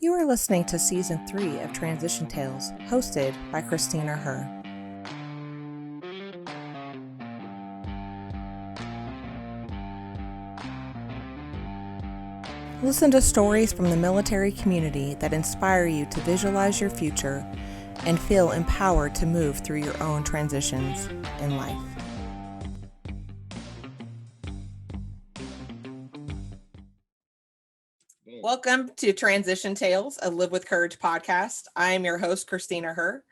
You are listening to Season 3 of Transition Tales, hosted by Christina Herr. Listen to stories from the military community that inspire you to visualize your future and feel empowered to move through your own transitions in life. Welcome to Transition Tales, a Live with Courage podcast. I am your host, Christina Herr.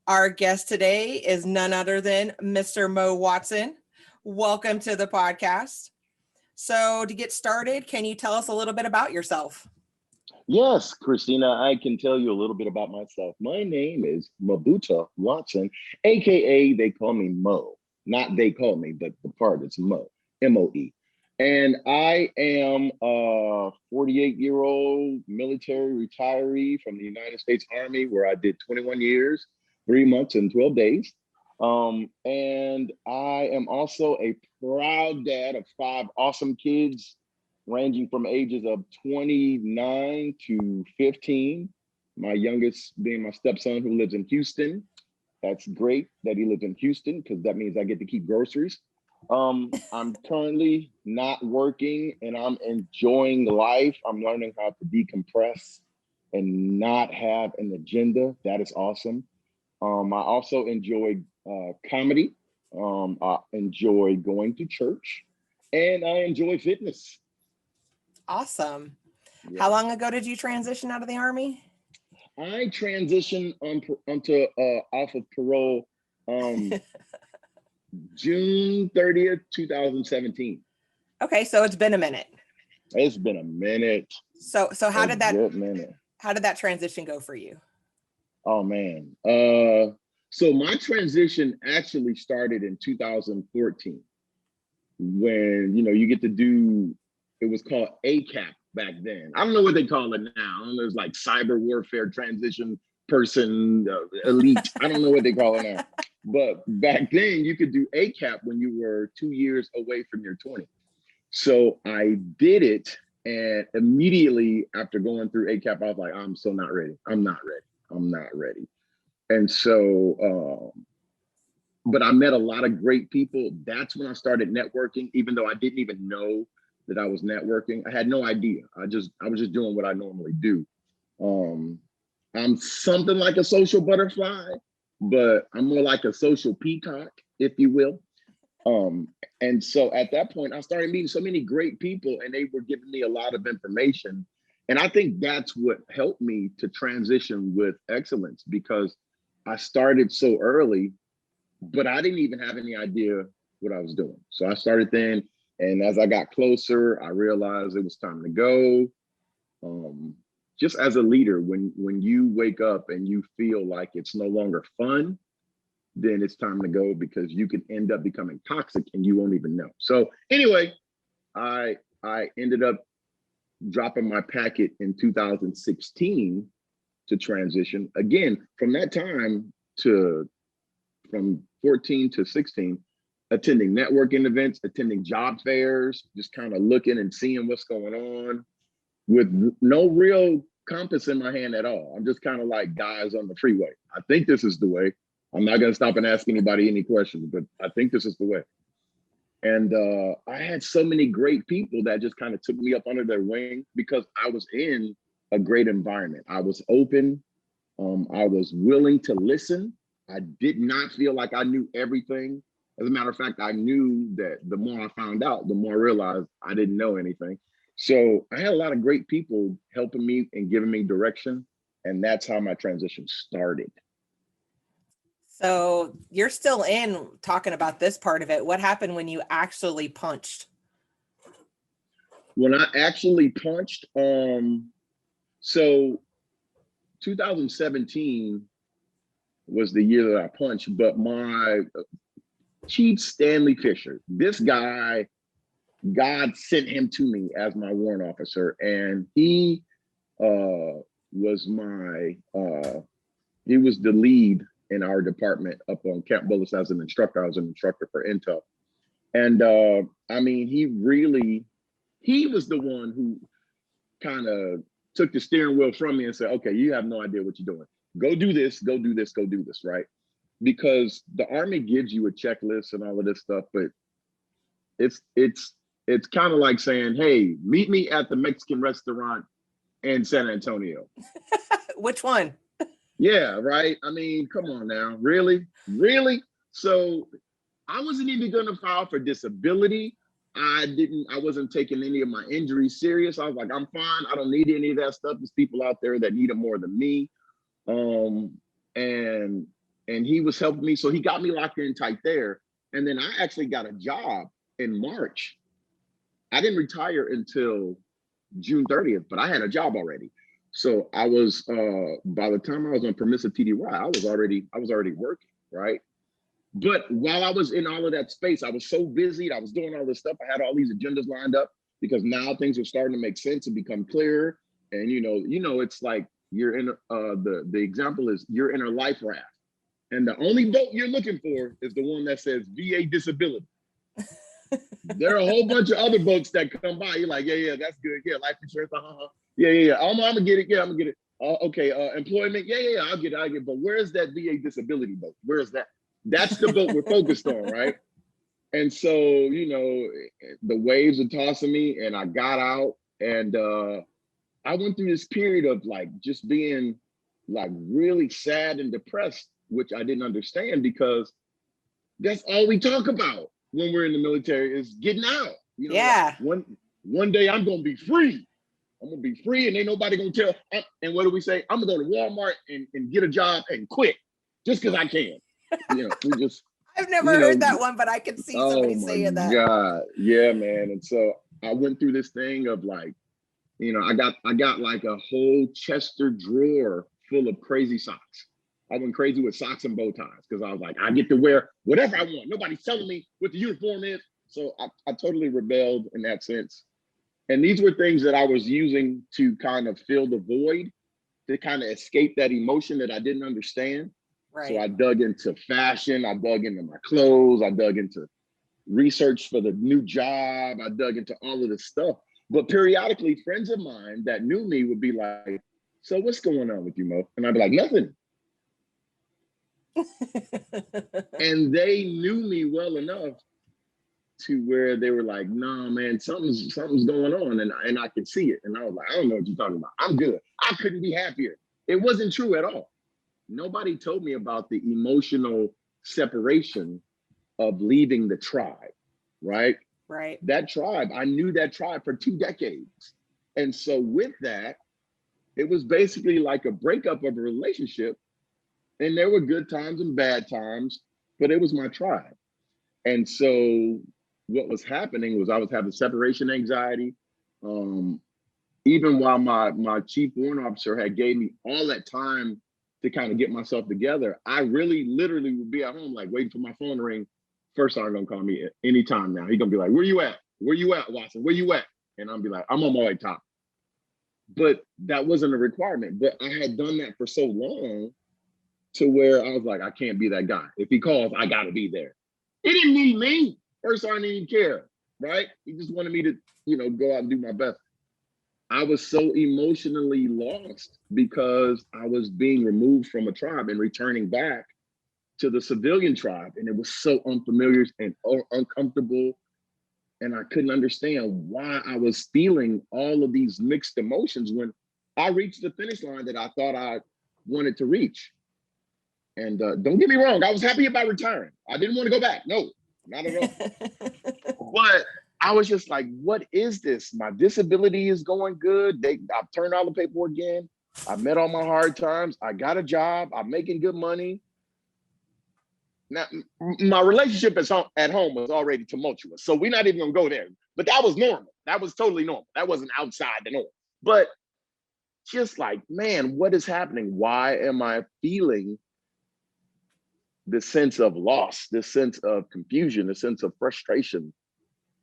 Our guest today is none other than Mr. Mo Watson. Welcome to the podcast. So to get started, can you tell us a little bit about yourself? Yes, Christina, I can tell you a little bit about myself. My name is Mubota Watson, AKA they call me Mo. Not they call me, but the part is Mo, M-O-E. And I am a 48-year-old military retiree from the United States Army, where I did 21 years, 3 months and 12 days. And I am also a proud dad of 5 awesome kids, ranging from ages of 29 to 15. My youngest being my stepson who lives in Houston. That's great that he lives in Houston because that means I get to keep groceries. I'm currently not working and I'm enjoying life. I'm learning how to decompress and not have an agenda. That is awesome. I also enjoy comedy. I enjoy going to church and I enjoy fitness. Awesome. Yeah. How long ago did you transition out of the Army? I transitioned onto off of parole June 30th, 2017. Okay, so it's been a minute. It's been a minute. So how did that transition go for you? Oh man. So my transition actually started in 2014 when you get to do, it was called ACAP back then. I don't know what they call it now. I don't know, it's like cyber warfare transition person elite. I don't know what they call it now. But back then you could do ACAP when you were 2 years away from your 20. So I did it, and immediately after going through ACAP, I was like, I'm so not ready. I'm not ready. And so, but I met a lot of great people. That's when I started networking, even though I didn't even know that I was networking. I had no idea. I was just doing what I normally do. I'm something like a social butterfly, but I'm more like a social peacock, if you will. And so at that point, I started meeting so many great people and they were giving me a lot of information. And I think that's what helped me to transition with excellence, because I started so early, but I didn't even have any idea what I was doing. So I started then. And as I got closer, I realized it was time to go. Just as a leader, when you wake up and you feel like it's no longer fun, then it's time to go, because you can end up becoming toxic and you won't even know. So anyway, I ended up dropping my packet in 2016 to transition. Again, from that time from 14 to 16, attending networking events, attending job fairs, just kind of looking and seeing what's going on with no real compass in my hand at all. I'm just kind of like guys on the freeway. I think this is the way. I'm not going to stop and ask anybody any questions, but I think this is the way. And I had so many great people that just kind of took me up under their wing because I was in a great environment. I was open. I was willing to listen. I did not feel like I knew everything. As a matter of fact, I knew that the more I found out, the more I realized I didn't know anything. So I had a lot of great people helping me and giving me direction. And that's how my transition started. So you're still in talking about this part of it. What happened when you actually punched? When I actually punched, so 2017 was the year that I punched, but my Chief Stanley Fisher, this guy, God sent him to me as my warrant officer, and he was he was the lead in our department up on Camp Bullis as an instructor. I was an instructor for Intel. And I mean, he was the one who kind of took the steering wheel from me and said, okay, you have no idea what you're doing. Go do this, go do this, go do this, right? Because the Army gives you a checklist and all of this stuff, but it's kind of like saying, hey, meet me at the Mexican restaurant in San Antonio. Which one? Yeah, right. I mean, come on now. Really? So I wasn't even going to file for disability. I wasn't taking any of my injuries serious. I was like, I'm fine. I don't need any of that stuff. There's people out there that need it more than me. And he was helping me. So he got me locked in tight there. And then I actually got a job in March. I didn't retire until June 30th, but I had a job already. So I was, by the time I was on permissive TDY, I was already working, right? But while I was in all of that space, I was so busy. I was doing all this stuff. I had all these agendas lined up because now things are starting to make sense and become clearer. And it's like you're in the example is you're in a life raft, and the only boat you're looking for is the one that says VA disability. There are a whole bunch of other boats that come by. You're like, yeah, that's good. Yeah, life insurance. Yeah. I'm gonna get it. Yeah, I'm gonna get it. Okay, employment. Yeah, I'll get it. But where's that VA disability boat? Where's that? That's the boat we're focused on, right? And so, the waves are tossing me, and I got out, and I went through this period of like just being like really sad and depressed, which I didn't understand because that's all we talk about when we're in the military is getting out. Yeah. One day I'm gonna be free. I'm gonna be free, and ain't nobody gonna tell. And what do we say? I'm gonna go to Walmart and get a job and quit just because I can. I've never heard that one, but I could see somebody saying that. Oh my God, yeah, man. And so I went through this thing of like, I got like a whole Chester drawer full of crazy socks. I went crazy with socks and bow ties because I was like, I get to wear whatever I want. Nobody's telling me what the uniform is. So I totally rebelled in that sense. And these were things that I was using to kind of fill the void, to kind of escape that emotion that I didn't understand. Right. So I dug into fashion. I dug into my clothes. I dug into research for the new job. I dug into all of this stuff. But periodically, friends of mine that knew me would be like, so what's going on with you, Mo? And I'd be like, nothing. And they knew me well enough to where they were like, nah, man, something's going on. And I could see it. And I was like, I don't know what you're talking about. I'm good. I couldn't be happier. It wasn't true at all. Nobody told me about the emotional separation of leaving the tribe, right? Right. That tribe, I knew that tribe for 2 decades. And so with that, it was basically like a breakup of a relationship. And there were good times and bad times, but it was my tribe. And so what was happening was I was having separation anxiety. Even while my chief warrant officer had gave me all that time to kind of get myself together, I really literally would be at home, like waiting for my phone to ring. First sergeant gonna call me anytime now. He gonna be like, where you at? Where you at, Watson? Where you at? And I'll be like, I'm on my way top. But that wasn't a requirement. But I had done that for so long to where I was like, I can't be that guy. If he calls, I gotta be there. He didn't need me. First sergeant didn't even care, right? He just wanted me to, go out and do my best. I was so emotionally lost because I was being removed from a tribe and returning back to the civilian tribe. And it was so unfamiliar and uncomfortable. And I couldn't understand why I was feeling all of these mixed emotions when I reached the finish line that I thought I wanted to reach. And don't get me wrong, I was happy about retiring. I didn't want to go back. No, not at all. But I was just like, what is this? My disability is going good. I've turned all the paperwork in. I met all my hard times. I got a job. I'm making good money. Now, my relationship at home was already tumultuous. So we're not even going to go there. But that was normal. That was totally normal. That wasn't outside the norm. But just like, man, what is happening? Why am I feeling this sense of loss, this sense of confusion, this sense of frustration?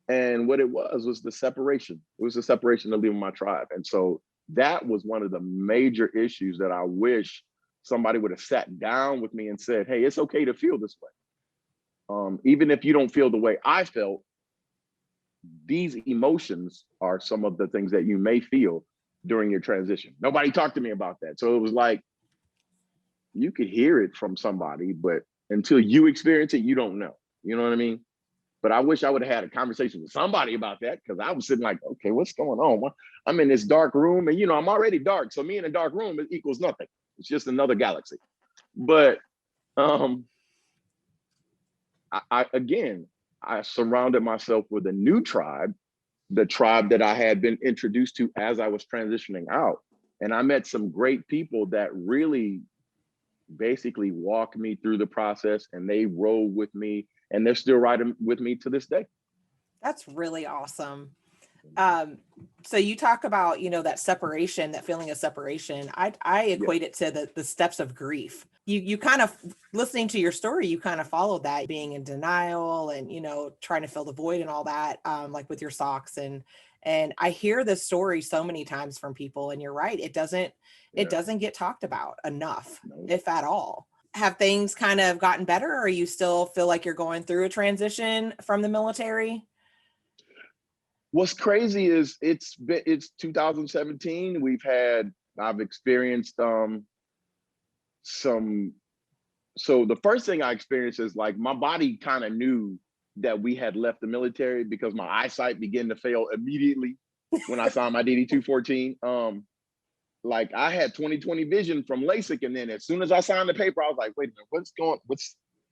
And what it was the separation. It was the separation of leaving my tribe. And so that was one of the major issues that I wish somebody would have sat down with me and said, hey, it's okay to feel this way. Even if you don't feel the way I felt, these emotions are some of the things that you may feel. during your transition. Nobody talked to me about that. So it was like, you could hear it from somebody, but until you experience it, you don't know. You know what I mean? But I wish I would have had a conversation with somebody about that, because I was sitting like, okay, what's going on? I'm in this dark room, and I'm already dark. So me in a dark room, it equals nothing. It's just another galaxy. But I surrounded myself with a new tribe, the tribe that I had been introduced to as I was transitioning out. And I met some great people that really basically walked me through the process, and they rode with me, and they're still riding with me to this day. That's really awesome. So you talk about, that separation, that feeling of separation. I equate it to the steps of grief. You kind of, listening to your story, you kind of followed that, being in denial and, trying to fill the void and all that, like with your socks. And I hear this story so many times from people, and you're right. It doesn't get talked about enough, if at all. Have things kind of gotten better, or you still feel like you're going through a transition from the military? What's crazy is it's 2017. I've experienced some. So the first thing I experienced is like my body kind of knew that we had left the military, because my eyesight began to fail immediately when I signed my DD-214. Like I had 20/20 vision from LASIK, and then as soon as I signed the paper, I was like, wait a minute,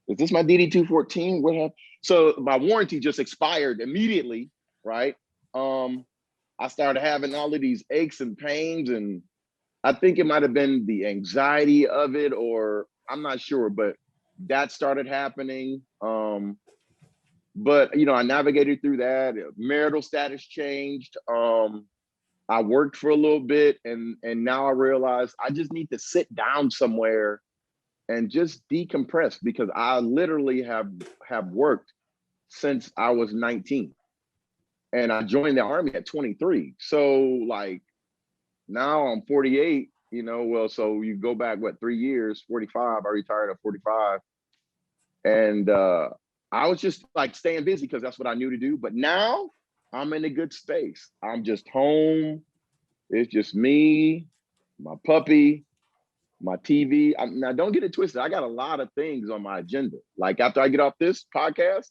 is this my DD-214? What happened? So my warranty just expired immediately, right? I started having all of these aches and pains, and I think it might have been the anxiety of it, or I'm not sure, but that started happening. But I navigated through that. Marital status changed. I worked for a little bit, and now I realize I just need to sit down somewhere and just decompress, because I literally have worked since I was 19. And I joined the Army at 23. So like now I'm 48, so you go back, 3 years, 45, I retired at 45. And I was just like staying busy because that's what I knew to do. But now I'm in a good space. I'm just home. It's just me, my puppy, my TV. Now don't get it twisted. I got a lot of things on my agenda. Like after I get off this podcast,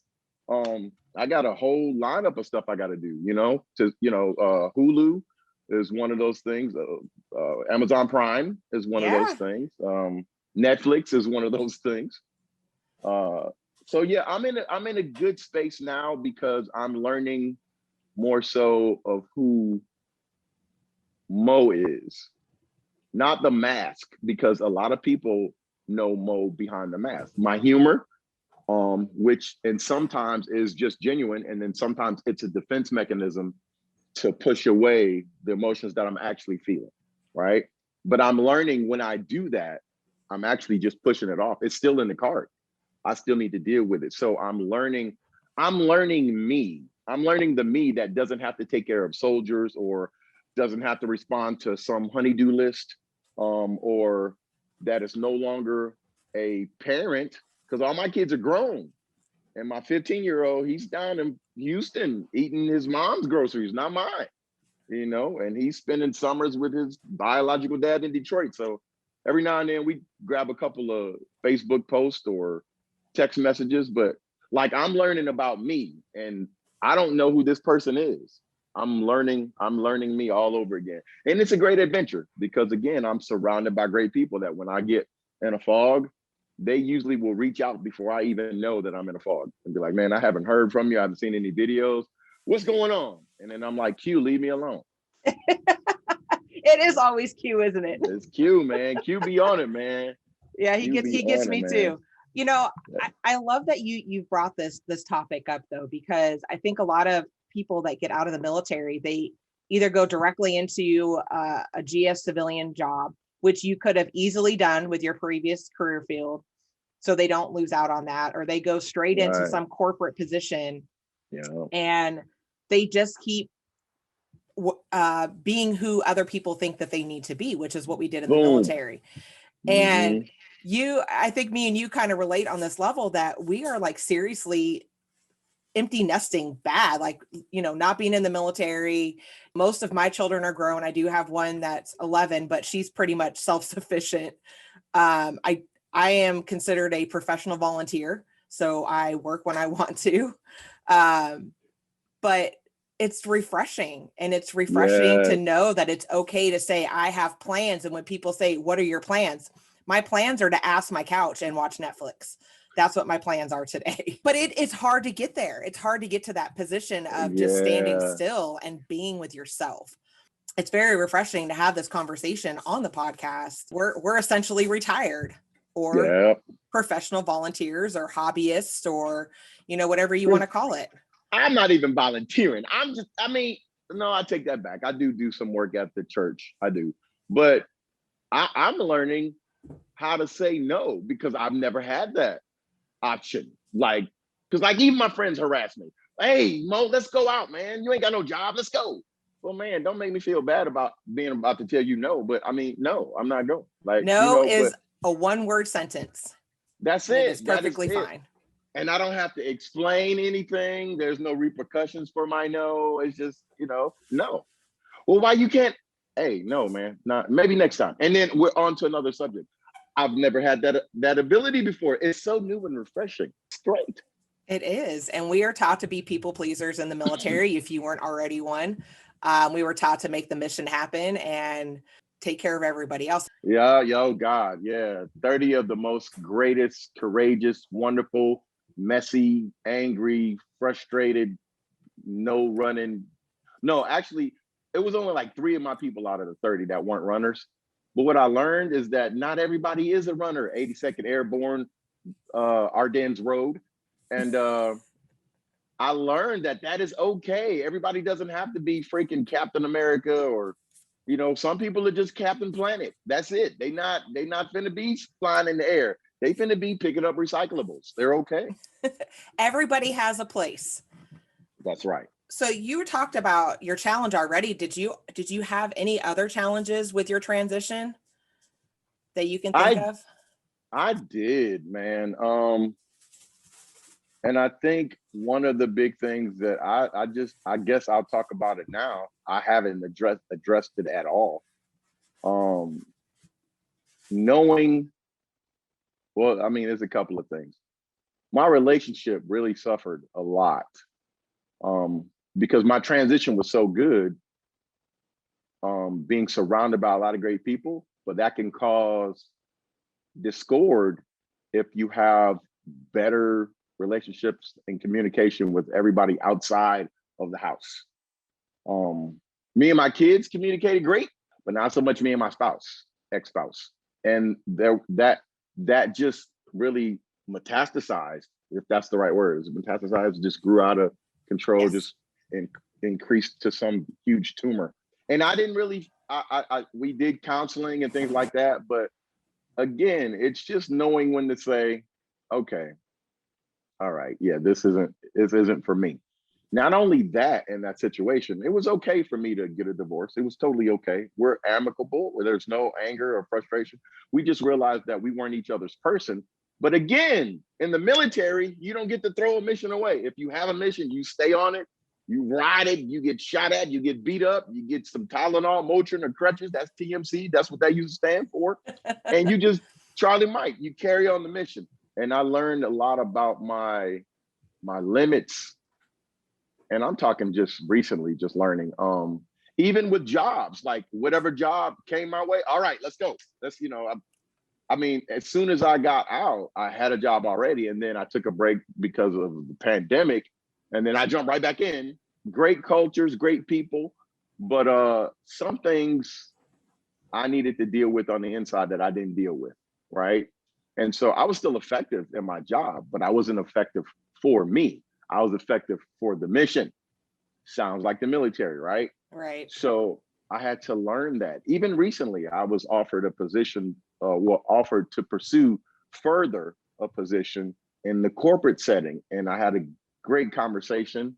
I got a whole lineup of stuff I got to do, Hulu is one of those things. Amazon Prime is one of those things. Netflix is one of those things. So yeah, I'm in a good space now, because I'm learning more so of who Mo is, not the mask, because a lot of people know Mo behind the mask. My humor, which and sometimes is just genuine, and then sometimes it's a defense mechanism to push away the emotions that I'm actually feeling, right? But I'm learning when I do that, I'm actually just pushing it off. It's still in the card. I still need to deal with it. So I'm learning me. I'm learning the me that doesn't have to take care of soldiers, or doesn't have to respond to some honeydew list, or that is no longer a parent, because all my kids are grown. And my 15-year-old, he's down in Houston eating his mom's groceries, not mine, and he's spending summers with his biological dad in Detroit. So every now and then we grab a couple of Facebook posts or text messages, but like I'm learning about me, and I don't know who this person is. I'm learning me all over again. And it's a great adventure, because again, I'm surrounded by great people that when I get in a fog, they usually will reach out before I even know that I'm in a fog, and be like, man, I haven't heard from you. I haven't seen any videos. What's going on? And then I'm like, Q, leave me alone. It is always Q, isn't it? It's Q, man. Q be on it, man. Yeah, he gets me too. I love that you brought this topic up, though, because I think a lot of people that get out of the military, they either go directly into a GS civilian job, which you could have easily done with your previous career field, so they don't lose out on that, or they go straight into some corporate position, and they just keep being who other people think that they need to be, which is what we did in the military. And I think me and you kind of relate on this level, that we are like seriously empty nesting bad, like, not being in the military. Most of my children are grown. I do have one that's 11, but she's pretty much self-sufficient. I am considered a professional volunteer, so I work when I want to. But it's refreshing, and it's refreshing to know that it's okay to say, I have plans. And when people say, what are your plans? My plans are to ask my couch and watch Netflix. That's what my plans are today. But it's hard to get there. It's hard to get to that position of just standing still and being with yourself. It's very refreshing to have this conversation on the podcast. We're essentially retired, or professional volunteers, or hobbyists, or, whatever you want to call it. I'm not even volunteering. No, I take that back. I do some work at the church. I do. But I'm learning how to say no, because I've never had that option. Because even my friends harass me. Hey, Mo, let's go out, man. You ain't got no job. Let's go. Well, man, don't make me feel bad about being about to tell you no. But no, I'm not going. No is a one-word sentence. That's it. It's perfectly fine. And I don't have to explain anything. There's no repercussions for my no. It's just, no. Well, why you can't? Hey, no, man. Not maybe next time. And then we're on to another subject. I've never had that ability before. It's so new and refreshing. It's great. It is. And we are taught to be people pleasers in the military. If you weren't already one, we were taught to make the mission happen and take care of everybody else. Yeah. Yo, God. Yeah. 30 of the most greatest, courageous, wonderful, messy, angry, frustrated, no running. No, actually, it was only like 3 of my people out of the 30 that weren't runners. But what I learned is that not everybody is a runner. 82nd Airborne, Ardennes Road. And I learned that is okay. Everybody doesn't have to be freaking Captain America, or, some people are just Captain Planet. That's it. They not finna be flying in the air. They finna be picking up recyclables. They're okay. Everybody has a place. That's right. So you talked about your challenge already. Did you have any other challenges with your transition that you can think of? I did, man. And I think one of the big things that I guess I'll talk about it now. I haven't addressed it at all. Knowing, well, there's a couple of things. My relationship really suffered a lot. Because my transition was so good, being surrounded by a lot of great people, but that can cause discord if you have better relationships and communication with everybody outside of the house. Me and my kids communicated great, but not so much me and my ex-spouse. And that just really metastasized, if that's the right word. Metastasized, just grew out of control, yes. Just increased to some huge tumor. And I didn't really, we did counseling and things like that. But again, it's just knowing when to say, okay, all right, yeah, this isn't for me. Not only that, in that situation, it was okay for me to get a divorce. It was totally okay. We're amicable, where there's no anger or frustration. We just realized that we weren't each other's person. But again, in the military, you don't get to throw a mission away. If you have a mission, you stay on it, you ride it, you get shot at, you get beat up, you get some Tylenol, Motrin, or crutches. That's TMC. That's what that used to stand for. And you just, Charlie Mike, you carry on the mission. And I learned a lot about my limits. And I'm talking just recently, just learning, even with jobs, like whatever job came my way. All right, let's go. Let's, as soon as I got out, I had a job already. And then I took a break because of the pandemic. And then I jumped right back in. Great cultures, great people. But some things I needed to deal with on the inside that I didn't deal with, right? And so I was still effective in my job, but I wasn't effective for me. I was effective for the mission. Sounds like the military, right? Right. So I had to learn that. Even recently, I was offered a position, offered to pursue further a position in the corporate setting. And I had a great conversation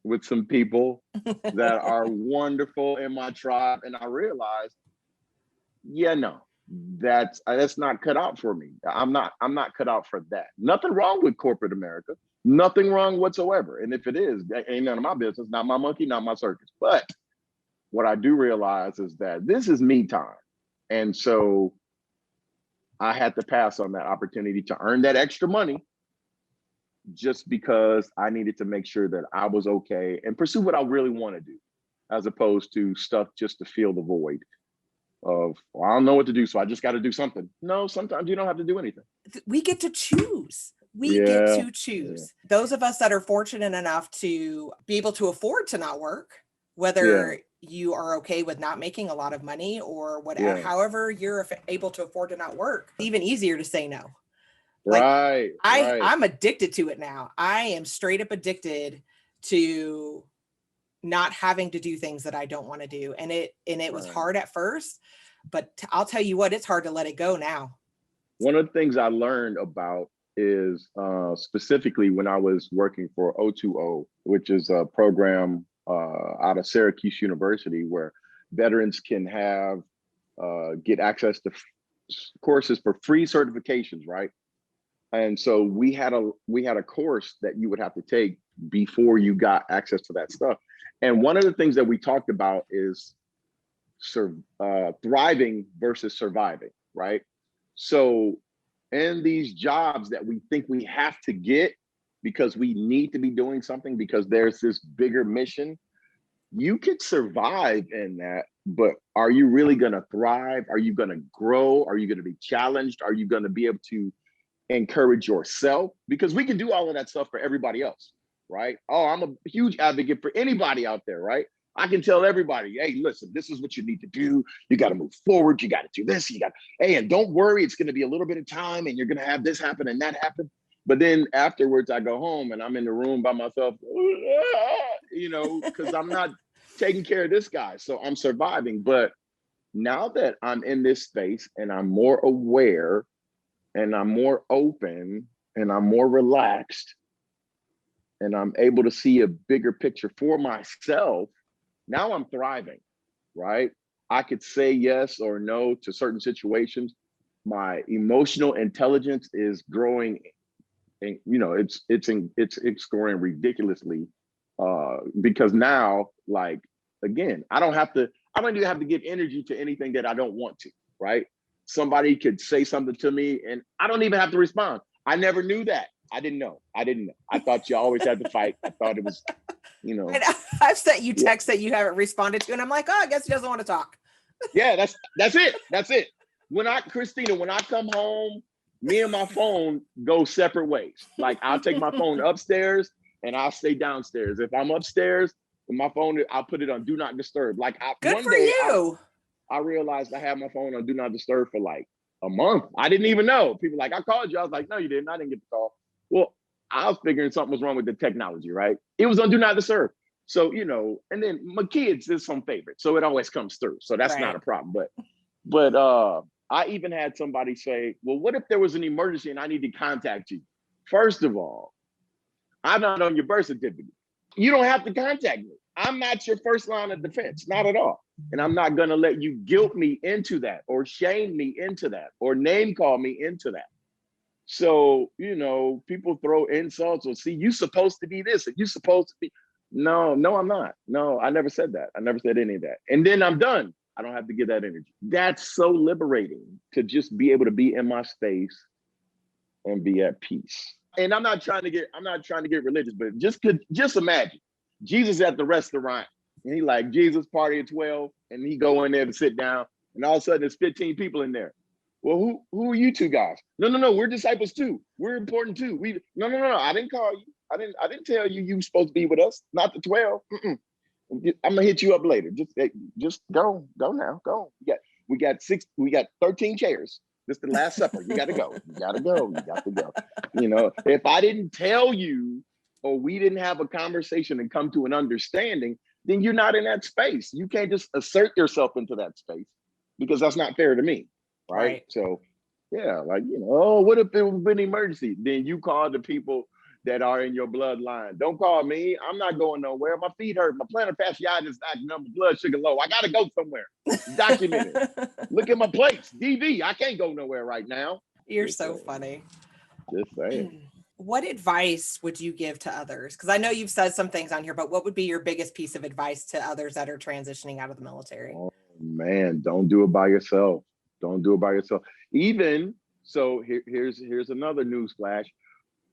with some people that are wonderful in my tribe. And I realized, that's not cut out for me. I'm not cut out for that. Nothing wrong with corporate America. Nothing wrong whatsoever. And if it is, that ain't none of my business, not my monkey, not my circus. But what I do realize is that this is me time. And so I had to pass on that opportunity to earn that extra money just because I needed to make sure that I was okay and pursue what I really want to do, as opposed to stuff just to fill the void of, well, I don't know what to do, so I just got to do something. No, sometimes you don't have to do anything. We get to choose. We get to choose. Those of us that are fortunate enough to be able to afford to not work, whether you are okay with not making a lot of money or whatever, however you're able to afford to not work, even easier to say no. Like, I'm addicted to it now. I am straight up addicted to not having to do things that I don't want to do. And it was hard at first, but I'll tell you what, it's hard to let it go now. One of the things I learned about is specifically when I was working for O2O, which is a program out of Syracuse University where veterans can have get access to courses for free certifications, right? And so we had a course that you would have to take before you got access to that stuff. And one of the things that we talked about is thriving versus surviving, right? So in these jobs that we think we have to get because we need to be doing something because there's this bigger mission, you could survive in that, but are you really going to thrive? Are you going to grow? Are you going to be challenged? Are you going to be able to encourage yourself? Because we can do all of that stuff for everybody else, right? Oh, I'm a huge advocate for anybody out there, right? I can tell everybody, hey, listen, this is what you need to do. You got to move forward. You got to do this. Hey, and don't worry, it's going to be a little bit of time and you're going to have this happen and that happen. But then afterwards, I go home and I'm in the room by myself, because I'm not taking care of this guy. So I'm surviving. But now that I'm in this space and I'm more aware and I'm more open and I'm more relaxed and I'm able to see a bigger picture for myself, now I'm thriving, right? I could say yes or no to certain situations. My emotional intelligence is growing, and it's growing ridiculously because now, like, again, I don't even have to give energy to anything that I don't want to, right? Somebody could say something to me and I don't even have to respond. I never knew that. I didn't know. I thought you always had to fight. I thought it was, I've sent you texts that you haven't responded to, and I'm like, oh, I guess he doesn't want to talk. Yeah, that's it. Christina, when I come home, me and my phone go separate ways. Like, I'll take my phone upstairs and I'll stay downstairs. If I'm upstairs with my phone, I'll put it on do not disturb. Like, good for you. I realized I had my phone on do not disturb for like a month. I didn't even know. People like, I called you. I was like, no, you didn't. I didn't get the call. Well, I was figuring something was wrong with the technology, right? It was on do not disturb. So, and then my kids is some favorite. So it always comes through. So that's not a problem. But I even had somebody say, well, what if there was an emergency and I need to contact you? First of all, I'm not on your birth certificate. You don't have to contact me. I'm not your first line of defense, not at all. And I'm not going to let you guilt me into that or shame me into that or name call me into that. So, people throw insults or see, you supposed to be this and you supposed to be. No, I'm not. No, I never said that. I never said any of that. And then I'm done. I don't have to give that energy. That's so liberating to just be able to be in my space and be at peace. And I'm not trying to get religious, but just imagine Jesus at the restaurant and he like, Jesus, party at 12, and he go in there to sit down and all of a sudden there's 15 people in there. Well, who are you two guys? No, we're disciples too. We're important too. No, I didn't call you. I didn't tell you you were supposed to be with us, not the 12. I'm gonna hit you up later. Just go now. Go. We got 13 chairs. This is the last supper. You gotta go. You got to go. If I didn't tell you or we didn't have a conversation and come to an understanding, then you're not in that space. You can't just assert yourself into that space because that's not fair to me. Right. So yeah, what if it was an emergency? Then you call the people that are in your bloodline. Don't call me. I'm not going nowhere. My feet hurt. My plantar fasciitis is acting up. My blood sugar low. I gotta go somewhere. Document it. Look at my plates. DV. I can't go nowhere right now. You're so funny. Just saying. What advice would you give to others? Because I know you've said some things on here, but what would be your biggest piece of advice to others that are transitioning out of the military? Oh man, don't do it by yourself. Don't do it by yourself. Even so, here's another news flash.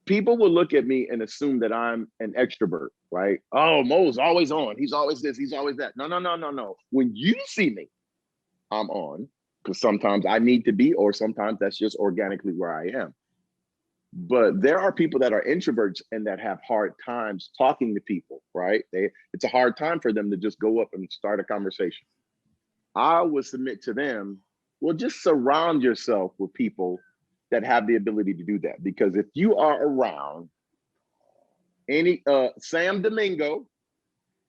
People will look at me and assume that I'm an extrovert, right? Oh, Mo's always on. He's always this. He's always that. No, no, no, no, no. When you see me, I'm on, because sometimes I need to be, or sometimes that's just organically where I am. But there are people that are introverts and that have hard times talking to people, right? It's a hard time for them to just go up and start a conversation. I would submit to them, well, just surround yourself with people that have the ability to do that. Because if you are around any Sam Domingo,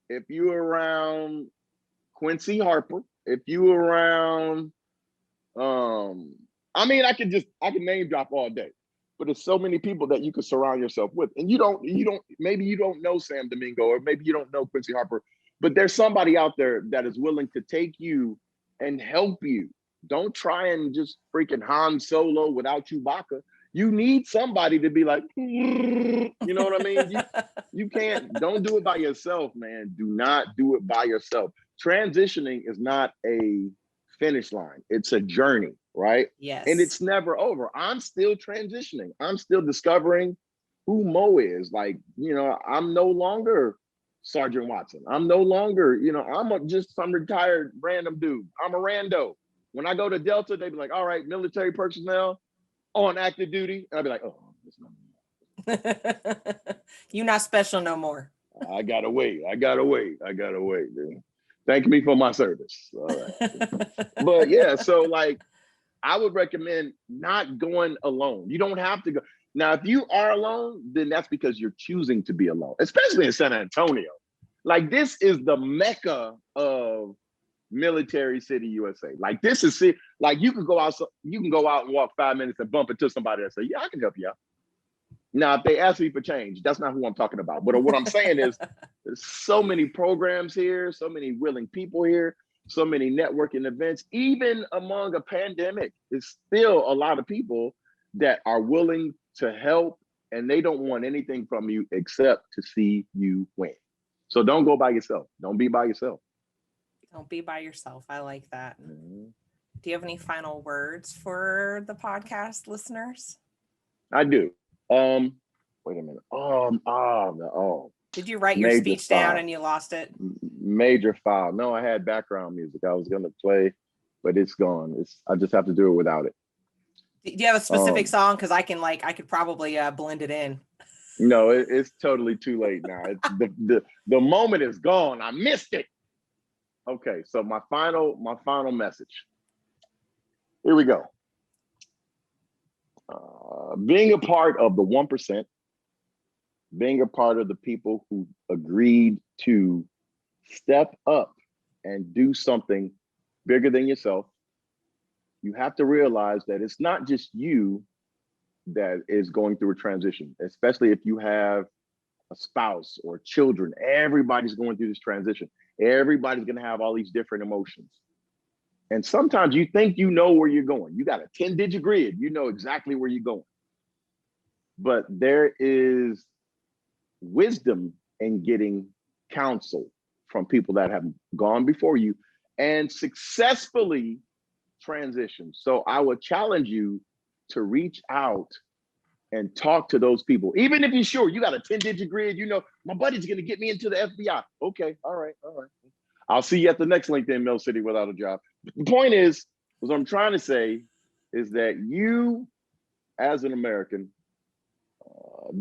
if you're around Quincy Harper, if you around I mean, I can name drop all day, but there's so many people that you can surround yourself with. And maybe you don't know Sam Domingo, or maybe you don't know Quincy Harper, but there's somebody out there that is willing to take you and help you. Don't try and just freaking Han Solo without Chewbacca. You need somebody to be like, you know what I mean? You can't, don't do it by yourself, man. Do not do it by yourself. Transitioning is not a finish line. It's a journey, right? Yes. And it's never over. I'm still transitioning. I'm still discovering who Mo is. Like, I'm no longer Sergeant Watson. I'm no longer, I'm just some retired random dude. I'm a rando. When I go to Delta, they be like, all right, military personnel on active duty. And I'd be like, oh, it's not you're not special no more. I gotta wait, dude. Thank me for my service. All right. But yeah, so like, I would recommend not going alone. You don't have to go. Now, if you are alone, then that's because you're choosing to be alone, especially in San Antonio. Like, this is the mecca of military city USA. Like, this is it. Like, you can go out and walk 5 minutes and bump into somebody and say, yeah, I can help you out. Now, if they ask me for change, that's not who I'm talking about. But what I'm saying is, there's so many programs here, so many willing people here, so many networking events. Even among a pandemic, there's still a lot of people that are willing to help, and they don't want anything from you except to see you win. So don't go by yourself. Don't be by yourself. Don't be by yourself. I like that. Mm-hmm. Do you have any final words for the podcast listeners? I do. Wait a minute. Did you write your speech down and you lost it? Major file. No, I had background music I was gonna play, but it's gone. I just have to do it without it. Do you have a specific song? Because I could probably blend it in. No, it's totally too late now. The moment is gone. I missed it. Okay, so my final message. Here we go. Being a part of the 1%, being a part of the people who agreed to step up and do something bigger than yourself, you have to realize that it's not just you that is going through a transition, especially if you have a spouse or children. Everybody's going through this transition. Everybody's going to have all these different emotions. And sometimes you think you know where you're going. You got a 10-digit grid. You know exactly where you're going. But there is wisdom in getting counsel from people that have gone before you and successfully transitioned. So I would challenge you to reach out and talk to those people. Even if you're sure you got a 10-digit grid, my buddy's going to get me into the FBI. Okay, all right. I'll see you at the next LinkedIn Mill City without a job. The point is, what I'm trying to say is that you, as an American,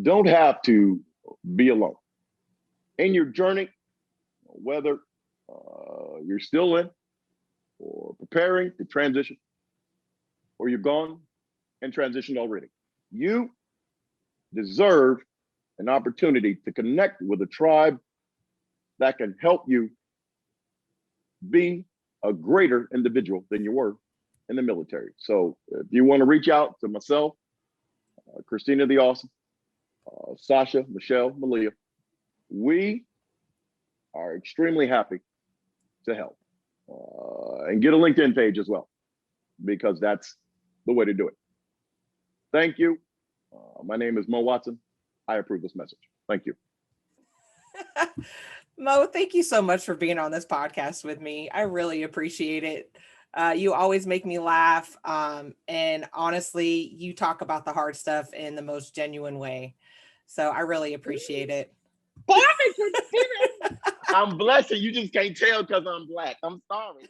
don't have to be alone. In your journey, whether you're still in or preparing to transition, or you're gone and transitioned already, you deserve an opportunity to connect with a tribe that can help you be a greater individual than you were in the military. So if you want to reach out to myself, Christina the Awesome, Sasha, Michelle, Malia, we are extremely happy to help. And get a LinkedIn page as well, because that's the way to do it. Thank you. My name is Mo Watson. I approve this message. Thank you. Mo, thank you so much for being on this podcast with me. I really appreciate it. You always make me laugh. And honestly, you talk about the hard stuff in the most genuine way. So I really appreciate it. I'm blessed and you just can't tell because I'm Black. I'm sorry.